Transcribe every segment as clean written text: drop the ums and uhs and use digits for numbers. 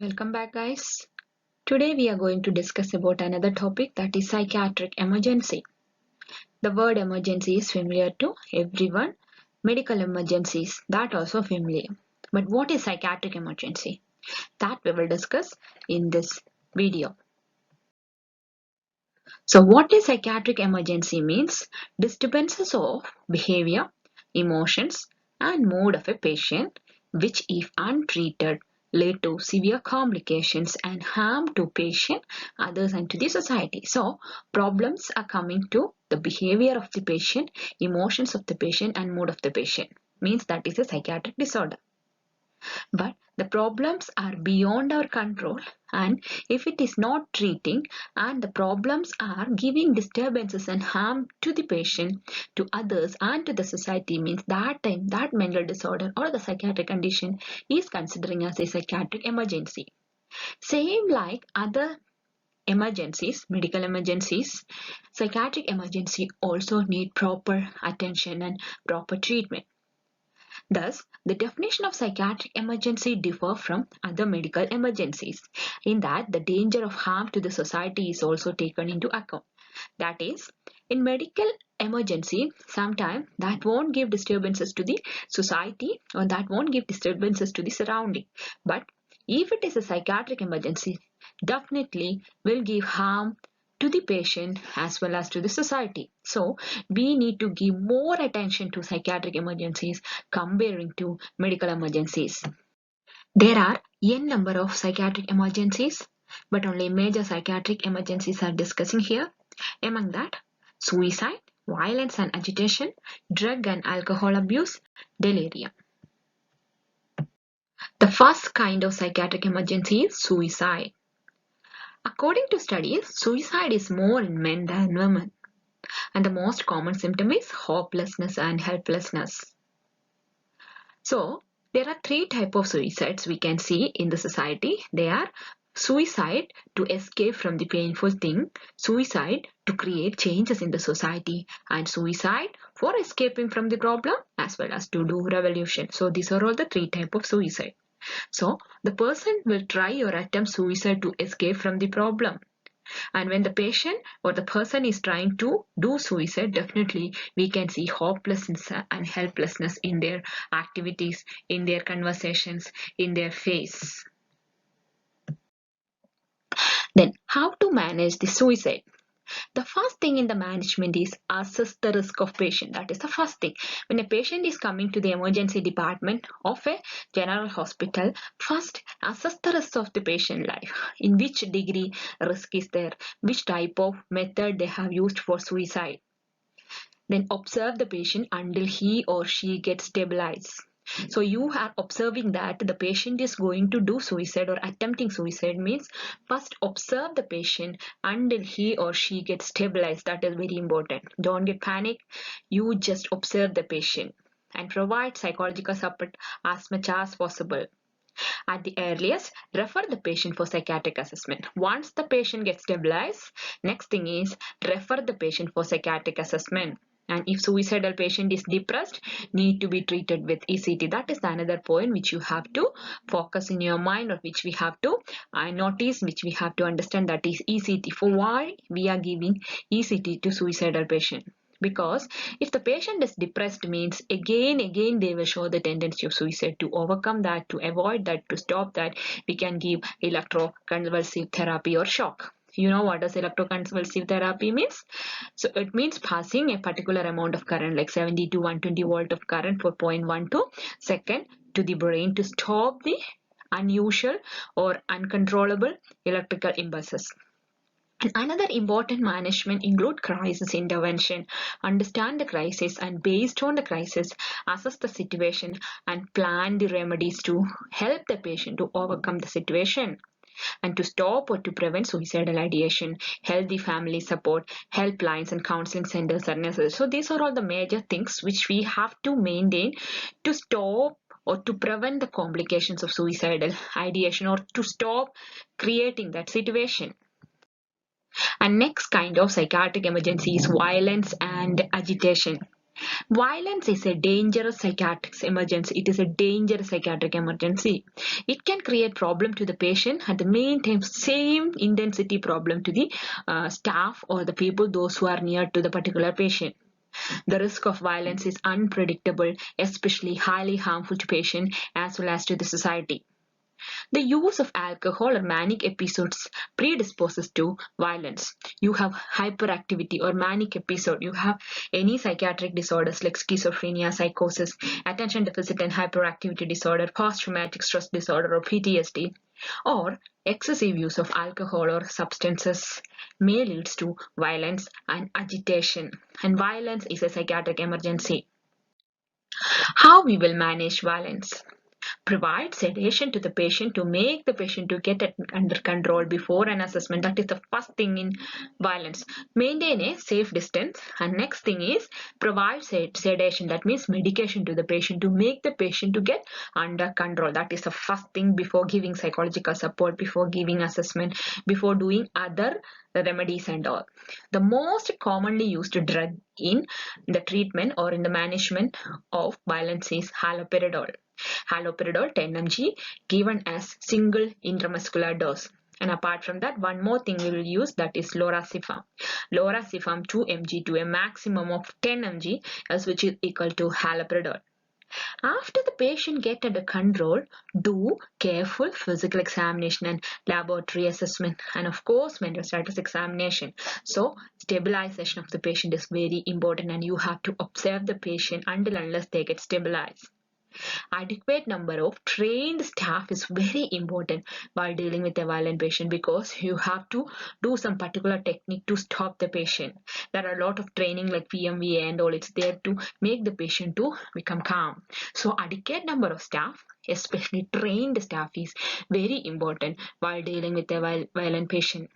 Welcome back, guys. Today we are going to discuss about another topic, that is psychiatric emergency. The word emergency is familiar to everyone. Medical emergencies, that also familiar. But what is psychiatric emergency? That we will discuss in this video. So what is psychiatric emergency means? Disturbances of behavior, emotions and mood of a patient which if untreated lead to severe complications and harm to patient, others and to the society. So problems are coming to the behavior of the patient, emotions of the patient and mood of the patient. Means that is a psychiatric disorder. But the problems are beyond our control, and if it is not treating and the problems are giving disturbances and harm to the patient, to others and to the society, means that time that mental disorder or the psychiatric condition is considering as a psychiatric emergency. Same like other emergencies, medical emergencies, psychiatric emergency also need proper attention and proper treatment. Thus, the definition of psychiatric emergency differ from other medical emergencies in that the danger of harm to the society is also taken into account. That is, in medical emergency, sometimes that won't give disturbances to the society or that won't give disturbances to the surrounding. But if it is a psychiatric emergency, definitely will give harm to the patient as well as to the society. So we need to give more attention to psychiatric emergencies comparing to medical emergencies. There are n number of psychiatric emergencies, but only major psychiatric emergencies are discussing here. Among that, suicide, violence and agitation, drug and alcohol abuse, delirium. The first kind of psychiatric emergency is suicide. According to studies, suicide is more in men than women, and the most common symptom is hopelessness and helplessness. So, there are three types of suicides we can see in the society. They are suicide to escape from the painful thing, suicide to create changes in the society, and suicide for escaping from the problem as well as to do revolution. So, these are all the three types of suicide. So, the person will try or attempt suicide to escape from the problem. And when the patient or the person is trying to do suicide, definitely we can see hopelessness and helplessness in their activities, in their conversations, in their face. Then how to manage the suicide? The first thing in the management is assess the risk of patient. That is the first thing. When a patient is coming to the emergency department of a general hospital, first assess the risk of the patient life. In which degree risk is there? Which type of method they have used for suicide? Then observe the patient until he or she gets stabilized. So you are observing that the patient is going to do suicide or attempting suicide, means first observe the patient until he or she gets stabilized. That is very important. Don't get panic. You just observe the patient and provide psychological support as much as possible. At the earliest, refer the patient for psychiatric assessment. Once the patient gets stabilized, next thing is refer the patient for psychiatric assessment. And if suicidal patient is depressed, need to be treated with ECT. That is another point which you have to focus in your mind, or which we have to notice, which we have to understand, that is ECT. For why we are giving ECT to suicidal patient? Because if the patient is depressed, means again they will show the tendency of suicide. To overcome that, to avoid that, to stop that, we can give electroconvulsive therapy or shock. You know what does electroconvulsive therapy means? So it means passing a particular amount of current, like 70 to 120 volt of current for 0.12 second to the brain to stop the unusual or uncontrollable electrical impulses. And another important management include crisis intervention. Understand the crisis and based on the crisis, assess the situation and plan the remedies to help the patient to overcome the situation. And to stop or to prevent suicidal ideation, healthy family support, helplines and counseling centers are necessary. So these are all the major things which we have to maintain to stop or to prevent the complications of suicidal ideation, or to stop creating that situation. And next kind of psychiatric emergency is violence and agitation. Violence is a dangerous psychiatric emergency. It is a dangerous psychiatric emergency. It can create problem to the patient at the main time, same intensity problem to the staff or the people, those who are near to the particular patient. The risk of violence is unpredictable, especially highly harmful to patient as well as to the society. The use of alcohol or manic episodes predisposes to violence. You have hyperactivity or manic episode. You have any psychiatric disorders like schizophrenia, psychosis, attention deficit and hyperactivity disorder, post-traumatic stress disorder or PTSD, or excessive use of alcohol or substances may lead to violence and agitation. And violence is a psychiatric emergency. How we will manage violence? Provide sedation to the patient to make the patient to get it under control before an assessment. That is the first thing in violence. Maintain a safe distance, and next thing is provide sedation, that means medication to the patient to make the patient to get under control. That is the first thing before giving psychological support, before giving assessment, before doing other remedies and all. The most commonly used drug in the treatment or in the management of violence is haloperidol. Haloperidol 10 mg given as single intramuscular dose. And apart from that, one more thing we will use, that is lorazepam. Lorazepam 2 mg to a maximum of 10 mg, which is equal to haloperidol. After the patient get under control, do careful physical examination and laboratory assessment, and of course mental status examination. So stabilization of the patient is very important, and you have to observe the patient until unless they get stabilized. Adequate number of trained staff is very important while dealing with a violent patient, because you have to do some particular technique to stop the patient. There are a lot of training like PMVA and all. It's there to make the patient to become calm. So adequate number of staff, especially trained staff, is very important while dealing with a violent patient.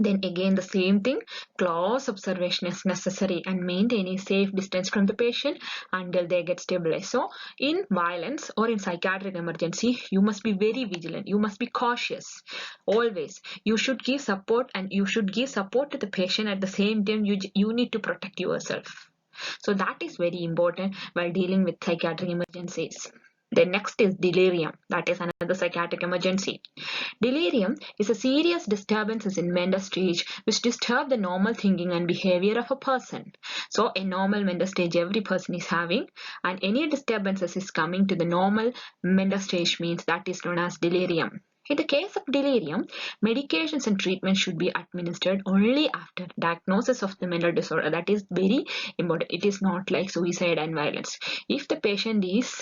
Then again the same thing, close observation is necessary and maintain a safe distance from the patient until they get stabilized. So in violence or in psychiatric emergency, you must be very vigilant. You must be cautious. Always. You should give support, and you should give support to the patient. At the same time, you need to protect yourself. So that is very important while dealing with psychiatric emergencies. The next is delirium. That is another psychiatric emergency. Delirium is a serious disturbances in mental stage which disturb the normal thinking and behavior of a person. So a normal mental stage every person is having, and any disturbances is coming to the normal mental stage means that is known as delirium. In the case of delirium, medications and treatment should be administered only after diagnosis of the mental disorder. That is very important. It is not like suicide and violence. If the patient is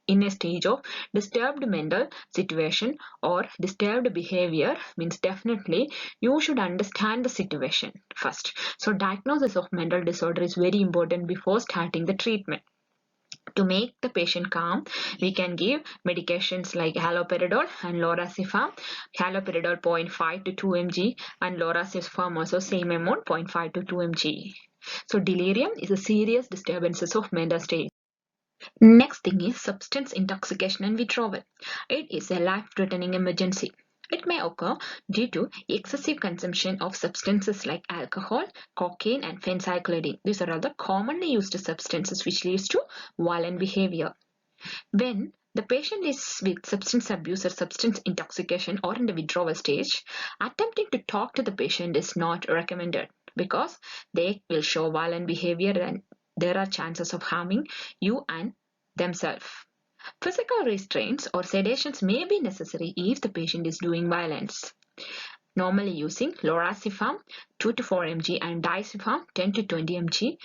in a stage of disturbed mental situation or disturbed behavior, means definitely you should understand the situation first. So diagnosis of mental disorder is very important before starting the treatment. To make the patient calm, we can give medications like haloperidol and lorazepam. Haloperidol 0.5 to 2 mg and lorazepam also same amount, 0.5 to 2 mg. So delirium is a serious disturbances of mental state. Next thing is substance intoxication and withdrawal. It is a life-threatening emergency. It may occur due to excessive consumption of substances like alcohol, cocaine, and phencyclidine. These are all the commonly used substances which leads to violent behavior. When the patient is with substance abuse or substance intoxication or in the withdrawal stage, attempting to talk to the patient is not recommended, because they will show violent behavior and there are chances of harming you and themselves. Physical restraints or sedations may be necessary if the patient is doing violence. Normally using lorazepam 2 to 4 mg and diazepam 10 to 20 mg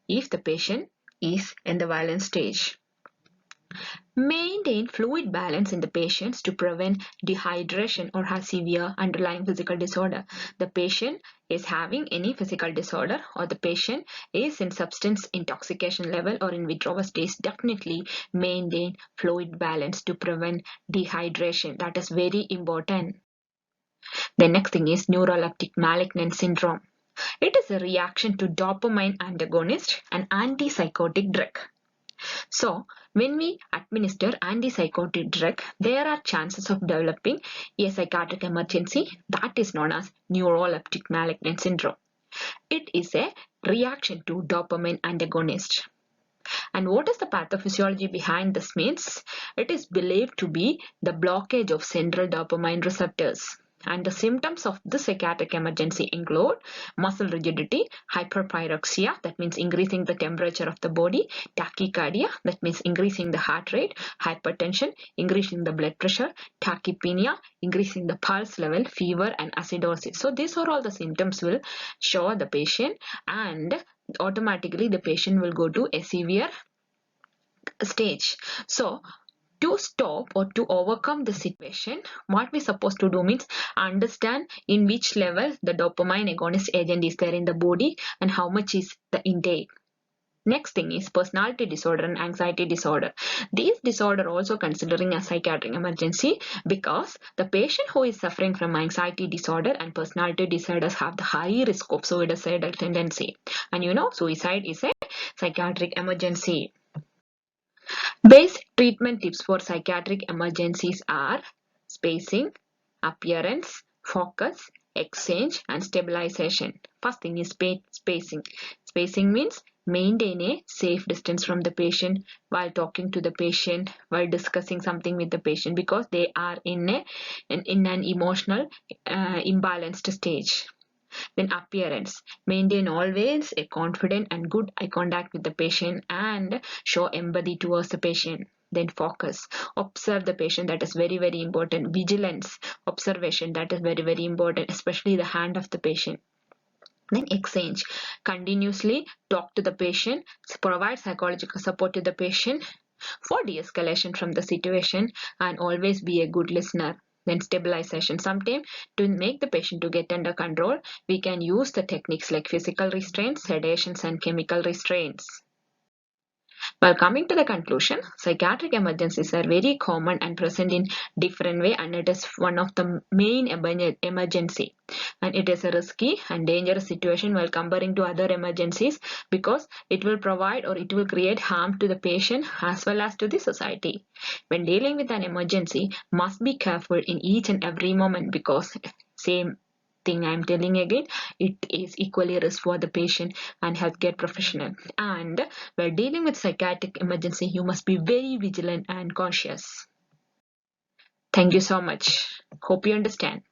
if the patient is in the violent stage. Maintain fluid balance in the patients to prevent dehydration or has severe underlying physical disorder. The patient is having any physical disorder or the patient is in substance intoxication level or in withdrawal stage, definitely maintain fluid balance to prevent dehydration. That is very important. The next thing is neuroleptic malignant syndrome. It is a reaction to dopamine antagonist, an antipsychotic drug. So, when we administer antipsychotic drug, there are chances of developing a psychiatric emergency that is known as neuroleptic malignant syndrome. It is a reaction to dopamine antagonist. And what is the pathophysiology behind this means? It is believed to be the blockage of central dopamine receptors. And the symptoms of the psychiatric emergency include muscle rigidity, hyperpyrexia, that means increasing the temperature of the body, tachycardia, that means increasing the heart rate, hypertension, increasing the blood pressure, tachypnea, increasing the pulse level, fever, and acidosis. So these are all the symptoms will show the patient, and automatically the patient will go to a severe stage. So to stop or to overcome the situation, what we're supposed to do means understand in which level the dopamine agonist agent is there in the body and how much is the intake. Next thing is personality disorder and anxiety disorder. These disorder also considering a psychiatric emergency because the patient who is suffering from anxiety disorder and personality disorders have the high risk of suicidal tendency. And suicide is a psychiatric emergency. Basic treatment tips for psychiatric emergencies are spacing, appearance, focus, exchange, and stabilization. First thing is spacing. Spacing means maintain a safe distance from the patient while talking to the patient, while discussing something with the patient, because they are in an emotional imbalanced stage. Then appearance. Maintain always a confident and good eye contact with the patient and show empathy towards the patient. Then focus. Observe the patient. That is very, very important. Vigilance. Observation. That is very, very important, especially the hand of the patient. Then exchange. Continuously talk to the patient. Provide psychological support to the patient for de-escalation from the situation, and always be a good listener. Then stabilization. Sometimes to make the patient to get under control, we can use the techniques like physical restraints, sedations, and chemical restraints. Well, coming to the conclusion, psychiatric emergencies are very common and present in different way, and it is one of the main emergency, and it is a risky and dangerous situation while comparing to other emergencies because it will provide or it will create harm to the patient as well as to the society. When dealing with an emergency, must be careful in each and every moment because same thing I'm telling again, it is equally risk for the patient and healthcare professional. And while dealing with psychiatric emergency, you must be very vigilant and cautious. Thank you so much. Hope you understand.